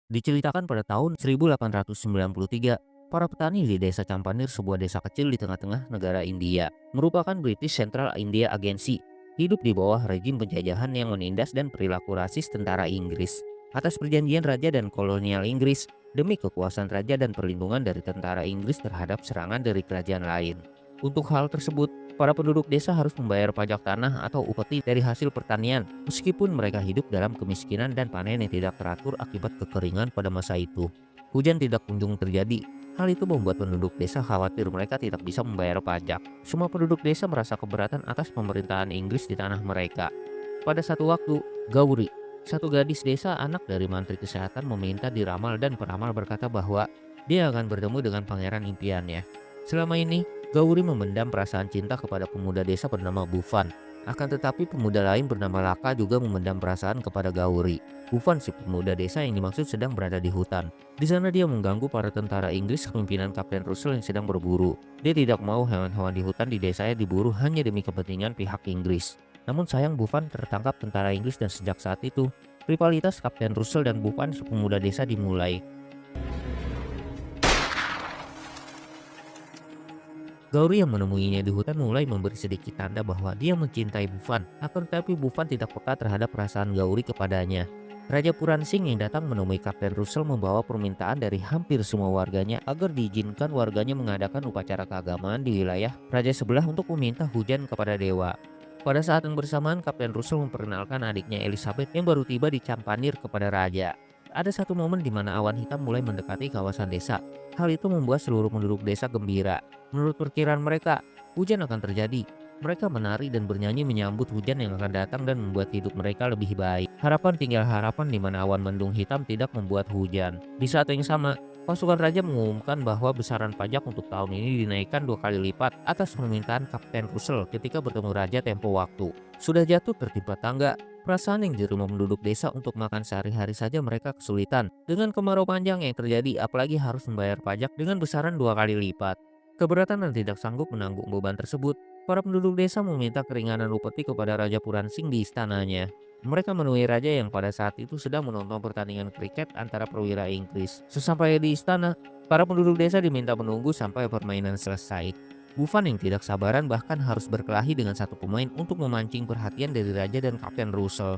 Diceritakan pada tahun 1893, para petani di desa Campanir, sebuah desa kecil di tengah-tengah negara India, merupakan British Central India Agency, hidup di bawah rejim penjajahan yang menindas dan perilaku rasis tentara Inggris. Atas perjanjian raja dan kolonial Inggris, demi kekuasaan raja dan perlindungan dari tentara Inggris terhadap serangan dari kerajaan lain. Untuk hal tersebut, para penduduk desa harus membayar pajak tanah atau upeti dari hasil pertanian, meskipun mereka hidup dalam kemiskinan dan panen yang tidak teratur akibat kekeringan pada masa itu. Hujan tidak kunjung terjadi. Hal itu membuat penduduk desa khawatir mereka tidak bisa membayar pajak. Semua penduduk desa merasa keberatan atas pemerintahan Inggris di tanah mereka. Pada satu waktu, Gauri, satu gadis desa anak dari mantri kesehatan, meminta diramal, dan peramal berkata bahwa dia akan bertemu dengan pangeran impiannya. Selama ini, Gauri memendam perasaan cinta kepada pemuda desa bernama Bufan. Akan tetapi pemuda lain bernama Laka juga memendam perasaan kepada Gauri. Bufan, si pemuda desa yang dimaksud, sedang berada di hutan. Di sana dia mengganggu para tentara Inggris kepemimpinan Kapten Russell yang sedang berburu. Dia tidak mau hewan-hewan di hutan di desanya diburu hanya demi kepentingan pihak Inggris. Namun sayang, Bufan tertangkap tentara Inggris dan sejak saat itu, rivalitas Kapten Russell dan Bufan, si pemuda desa, dimulai. Gauri yang menemuinya di hutan mulai memberi sedikit tanda bahwa dia mencintai Bufan, akan tetapi Bufan tidak peka terhadap perasaan Gauri kepadanya. Raja Puransing yang datang menemui Kapten Russell membawa permintaan dari hampir semua warganya agar diizinkan warganya mengadakan upacara keagamaan di wilayah raja sebelah untuk meminta hujan kepada dewa. Pada saat yang bersamaan, Kapten Russell memperkenalkan adiknya Elizabeth yang baru tiba di Campanir kepada raja. Ada satu momen di mana awan hitam mulai mendekati kawasan desa. Hal itu membuat seluruh penduduk desa gembira. Menurut perkiraan mereka, hujan akan terjadi. Mereka menari dan bernyanyi menyambut hujan yang akan datang dan membuat hidup mereka lebih baik. Harapan tinggal harapan di mana awan mendung hitam tidak membuat hujan. Di saat yang sama, pasukan raja mengumumkan bahwa besaran pajak untuk tahun ini dinaikkan 2 kali lipat atas permintaan Kapten Russell ketika bertemu raja tempo waktu. Sudah jatuh tertimpa tangga, perasaan yang diterima penduduk desa untuk makan sehari-hari saja mereka kesulitan. Dengan kemarau panjang yang terjadi, apalagi harus membayar pajak dengan besaran 2 kali lipat. Keberatan dan tidak sanggup menanggung beban tersebut, para penduduk desa meminta keringanan upeti kepada Raja Puransing di istananya. Mereka menemui raja yang pada saat itu sedang menonton pertandingan kriket antara perwira Inggris. Sesampai di istana, para penduduk desa diminta menunggu sampai permainan selesai. Bufan yang tidak sabaran bahkan harus berkelahi dengan satu pemain untuk memancing perhatian dari raja dan Kapten Russell.